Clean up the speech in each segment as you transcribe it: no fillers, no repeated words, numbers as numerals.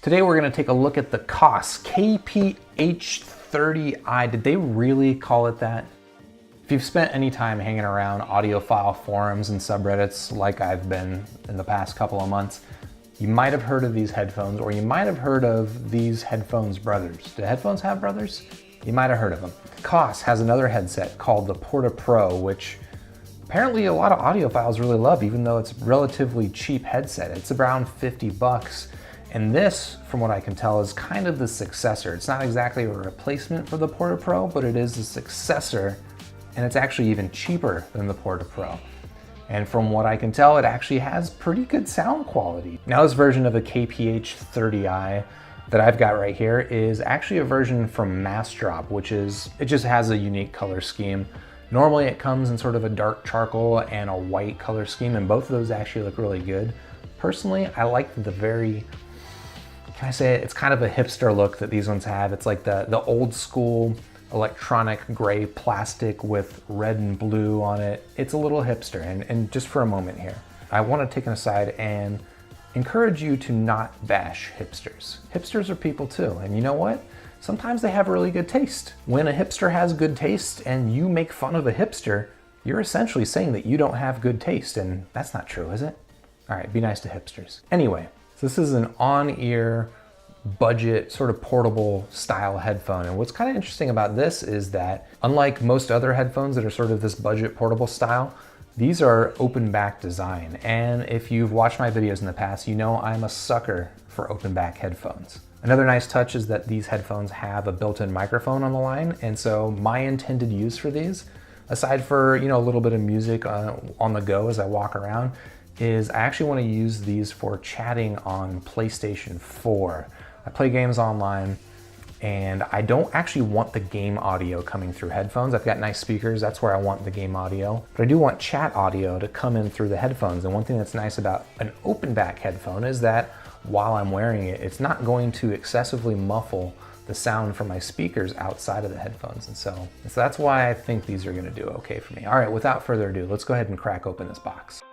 Today we're going to take a look at the Koss KPH30i. Did they really call it that? If you've spent any time hanging around audiophile forums and subreddits like I've been in the past couple of months, you might have heard of these headphones, or you might have heard of these headphones brothers. Do headphones have brothers? You might have heard of them. Koss has another headset called the Pro, which apparently a lot of audiophiles really love, even though it's a relatively cheap headset. It's around 50 bucks. And this, from what I can tell, is kind of the successor. It's not exactly a replacement for the Pro, but it is a successor, and it's actually even cheaper than the Pro. And from what I can tell, it actually has pretty good sound quality. Now, this version of a KPH30i that I've got right here is actually a version from Massdrop, it just has a unique color scheme. Normally it comes in sort of a dark charcoal and a white color scheme, and both of those actually look really good. Personally, I like the very, can I say it? It's kind of a hipster look that these ones have. It's like the old school electronic gray plastic with red and blue on it. It's a little hipster, and just for a moment here, I want to take an aside and encourage you to not bash hipsters. Hipsters are people too, and you know what? Sometimes they have really good taste. When a hipster has good taste and you make fun of a hipster, you're essentially saying that you don't have good taste, and that's not true, is it? All right, be nice to hipsters. Anyway, so this is an on-ear, budget, sort of portable style headphone. And what's kind of interesting about this is that unlike most other headphones that are sort of this budget portable style, these are open back design. And if you've watched my videos in the past, you know I'm a sucker for open back headphones. Another nice touch is that these headphones have a built-in microphone on the line. And so my intended use for these, aside for, you know, a little bit of music on the go as I walk around, is I actually want to use these for chatting on PlayStation 4. I play games online, and I don't actually want the game audio coming through headphones. I've got nice speakers, that's where I want the game audio. But I do want chat audio to come in through the headphones. And one thing that's nice about an open back headphone is that while I'm wearing it, it's not going to excessively muffle the sound from my speakers outside of the headphones. And so that's why I think these are gonna do okay for me. All right, without further ado, let's go ahead and crack open this box.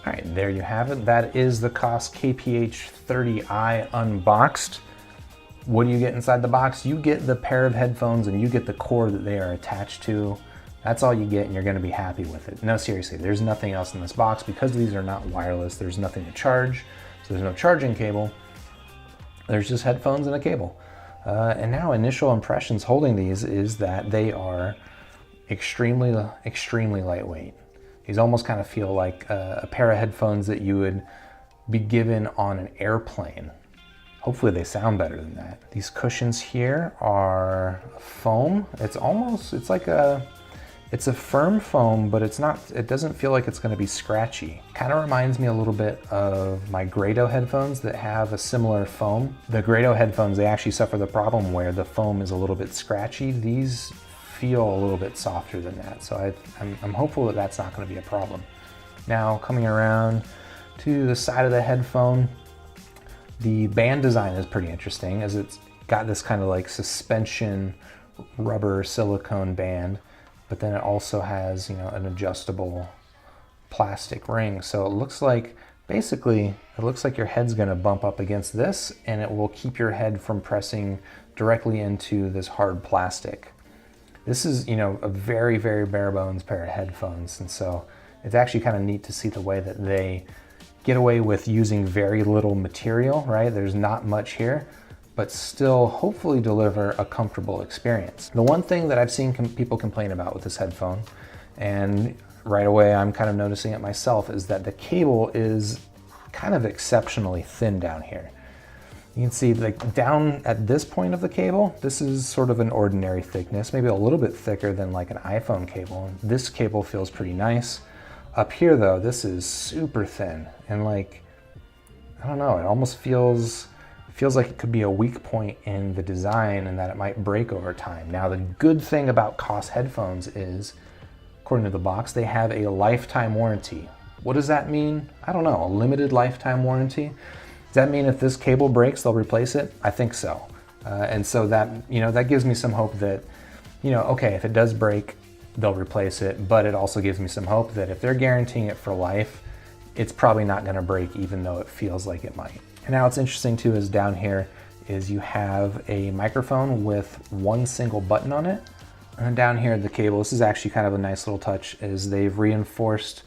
All right, there you have it. That is the Koss KPH30i unboxed. What do you get inside the box? You get the pair of headphones and you get the cord that they are attached to. That's all you get, and you're gonna be happy with it. No, seriously, there's nothing else in this box. Because these are not wireless, there's nothing to charge, so there's no charging cable. There's just headphones and a cable. And now initial impressions holding these is that they are extremely lightweight. These almost kind of feel like a pair of headphones that you would be given on an airplane. Hopefully they sound better than that. These cushions here are foam. It's a firm foam, but it doesn't feel like it's gonna be scratchy. Kind of reminds me a little bit of my Grado headphones that have a similar foam. The Grado headphones, they actually suffer the problem where the foam is a little bit scratchy. These feel a little bit softer than that. So I'm hopeful that that's not gonna be a problem. Now, coming around to the side of the headphone, the band design is pretty interesting, as it's got this kind of like suspension rubber silicone band, but then it also has, you know, an adjustable plastic ring. So it looks like, basically, it looks like your head's gonna bump up against this, and it will keep your head from pressing directly into this hard plastic. This is, you know, a very bare bones pair of headphones, and so it's actually kind of neat to see the way that they get away with using very little material, right? There's not much here, but still hopefully deliver a comfortable experience. The one thing that I've seen people complain about with this headphone, and right away I'm kind of noticing it myself, is that the cable is kind of exceptionally thin down here. You can see like down at this point of the cable, this is sort of an ordinary thickness, maybe a little bit thicker than like an iPhone cable. This cable feels pretty nice. Up here though, this is super thin and like, I don't know, it almost feels like it could be a weak point in the design and that it might break over time. Now the good thing about Koss headphones is, according to the box, they have a lifetime warranty. What does that mean? I don't know, a limited lifetime warranty? Does that mean if this cable breaks, they'll replace it? I think so. And so that, that gives me some hope that, okay, if it does break, they'll replace it, but it also gives me some hope that if they're guaranteeing it for life, it's probably not gonna break even though it feels like it might. And now what's interesting too is down here is you have a microphone with one single button on it. And down here the cable, this is actually kind of a nice little touch, is they've reinforced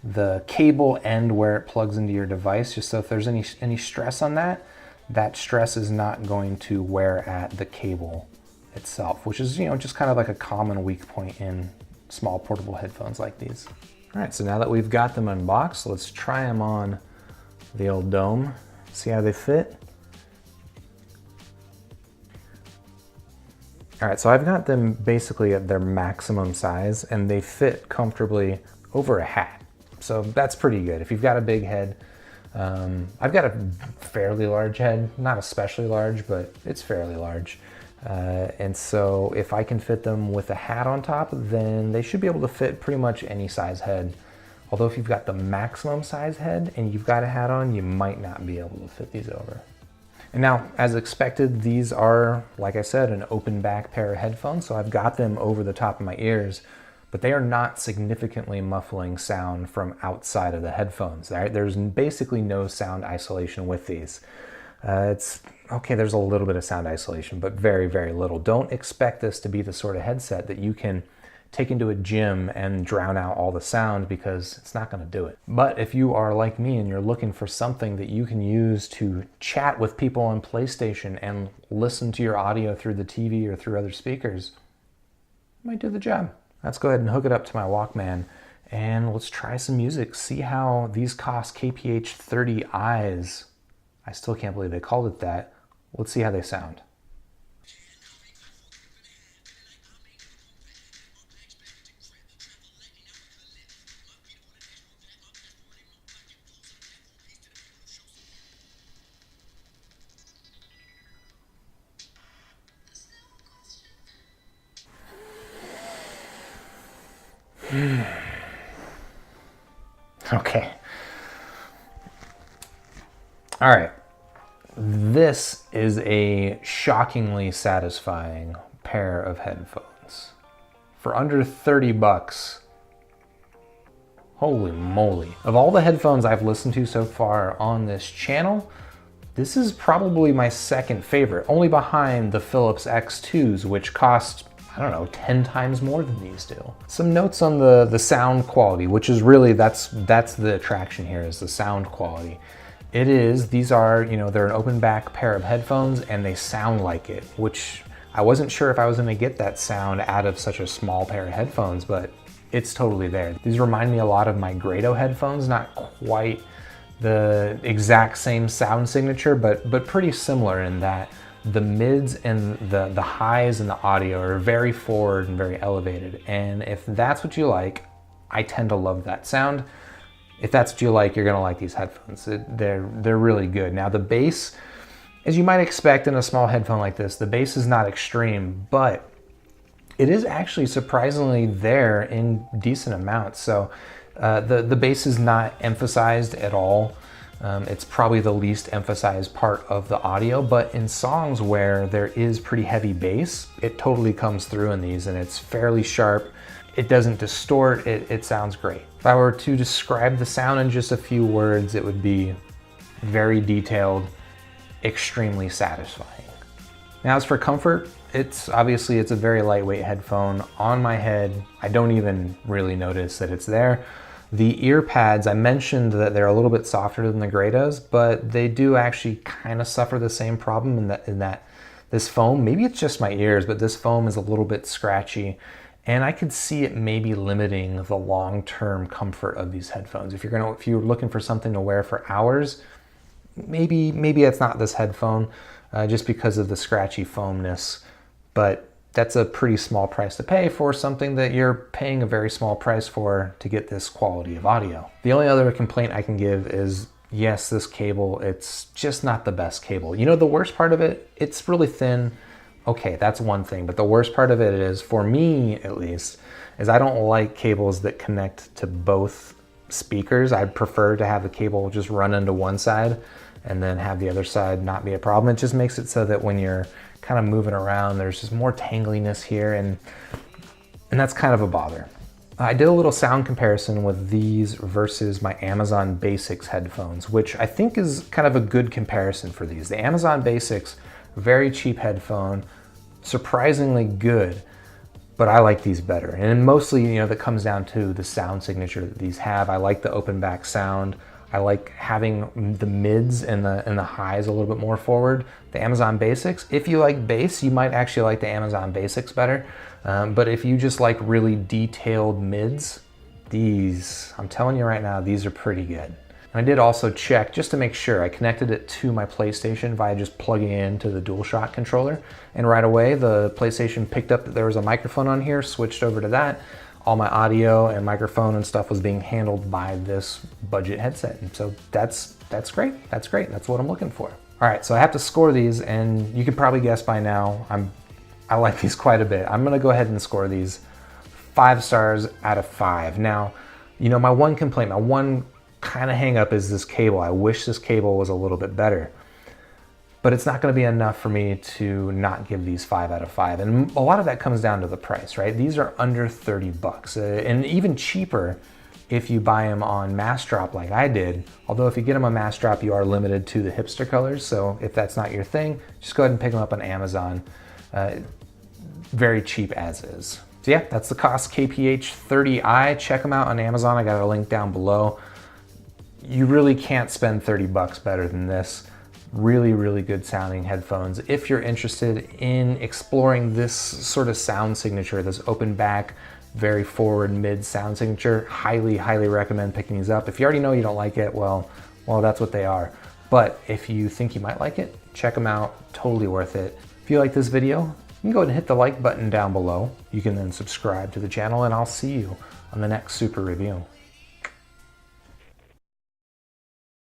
the cable end where it plugs into your device, just so if there's any stress on that, that stress is not going to wear at the cable itself, which is, just kind of like a common weak point in small portable headphones like these. All right, so now that we've got them unboxed, let's try them on the old dome, see how they fit. All right, so I've got them basically at their maximum size and they fit comfortably over a hat. So that's pretty good. If you've got a big head, I've got a fairly large head, not especially large, but it's fairly large. And so if I can fit them with a hat on top, then they should be able to fit pretty much any size head. Although if you've got the maximum size head and you've got a hat on, you might not be able to fit these over. And now, as expected, these are, like I said, an open back pair of headphones. So I've got them over the top of my ears, but they are not significantly muffling sound from outside of the headphones. Right? There's basically no sound isolation with these. It's okay, there's a little bit of sound isolation, but very, very little. Don't expect this to be the sort of headset that you can take into a gym and drown out all the sound, because it's not going to do it. But if you are like me and you're looking for something that you can use to chat with people on PlayStation and listen to your audio through the TV or through other speakers, it might do the job. Let's go ahead and hook it up to my Walkman and let's try some music, see how these Koss KPH30i's, I still can't believe they called it that, let's see how they sound. Okay. All right. This is a shockingly satisfying pair of headphones. For under 30 bucks. Holy moly. Of all the headphones I've listened to so far on this channel, this is probably my second favorite, only behind the Philips X2s, which cost, I don't know, 10 times more than these do. Some notes on the sound quality, which is really, that's the attraction here, is the sound quality. These are, they're an open back pair of headphones and they sound like it, which I wasn't sure if I was gonna get that sound out of such a small pair of headphones, but it's totally there. These remind me a lot of my Grado headphones, not quite the exact same sound signature, but pretty similar in that the mids and the highs in the audio are very forward and very elevated. And if that's what you like, I tend to love that sound. If that's what you like, you're gonna like these headphones. They're really good. Now the bass, as you might expect in a small headphone like this, the bass is not extreme, but it is actually surprisingly there in decent amounts. So the bass is not emphasized at all. It's probably the least emphasized part of the audio, but in songs where there is pretty heavy bass, it totally comes through in these and it's fairly sharp. It doesn't distort, it sounds great. If I were to describe the sound in just a few words, it would be very detailed, extremely satisfying. Now as for comfort, it's a very lightweight headphone. On my head, I don't even really notice that it's there. The ear pads, I mentioned that they're a little bit softer than the Grados, but they do actually kind of suffer the same problem in that this foam, maybe it's just my ears, but this foam is a little bit scratchy, and I could see it maybe limiting the long-term comfort of these headphones. If you're looking for something to wear for hours, maybe it's not this headphone just because of the scratchy foamness, but that's a pretty small price to pay for something that you're paying a very small price for to get this quality of audio. The only other complaint I can give is, yes, this cable, it's just not the best cable. You know, the worst part of it, it's really thin. Okay, that's one thing, but the worst part of it is, for me at least, is I don't like cables that connect to both speakers. I'd prefer to have the cable just run into one side and then have the other side not be a problem. It just makes it so that when you're kind of moving around, there's just more tangliness here, and that's kind of a bother. I did a little sound comparison with these versus my Amazon Basics headphones, which I think is kind of a good comparison for these. The Amazon Basics, very cheap headphone, surprisingly good, but I like these better. And mostly, you know, that comes down to the sound signature that these have. I like the open back sound. I like having the mids and the highs a little bit more forward. The Amazon Basics, if you like bass, you might actually like the Amazon Basics better. But if you just like really detailed mids, these, I'm telling you right now, these are pretty good. And I did also check just to make sure. I connected it to my PlayStation via just plugging it into the DualShock controller. And right away, the PlayStation picked up that there was a microphone on here, switched over to that. All my audio and microphone and stuff was being handled by this budget headset. And so that's great. That's great. That's what I'm looking for. All right, so I have to score these, and you can probably guess by now, I like these quite a bit. I'm gonna go ahead and score these 5 stars out of 5. Now, you know, my one complaint, my one kind of hang up is this cable. I wish this cable was a little bit better, but it's not gonna be enough for me to not give these 5 out of 5. And a lot of that comes down to the price, right? These are under 30 bucks, and even cheaper if you buy them on mass drop like I did. Although if you get them on mass drop, you are limited to the hipster colors. So if that's not your thing, just go ahead and pick them up on Amazon. Very cheap as is. So yeah, that's the Koss KPH30i. Check them out on Amazon. I got a link down below. You really can't spend 30 bucks better than this. Really, really good sounding headphones. If you're interested in exploring this sort of sound signature, this open back, very forward mid sound signature, highly, highly recommend picking these up. If you already know you don't like it, well, that's what they are. But if you think you might like it, check them out, totally worth it. If you like this video, you can go ahead and hit the like button down below. You can then subscribe to the channel, and I'll see you on the next super review.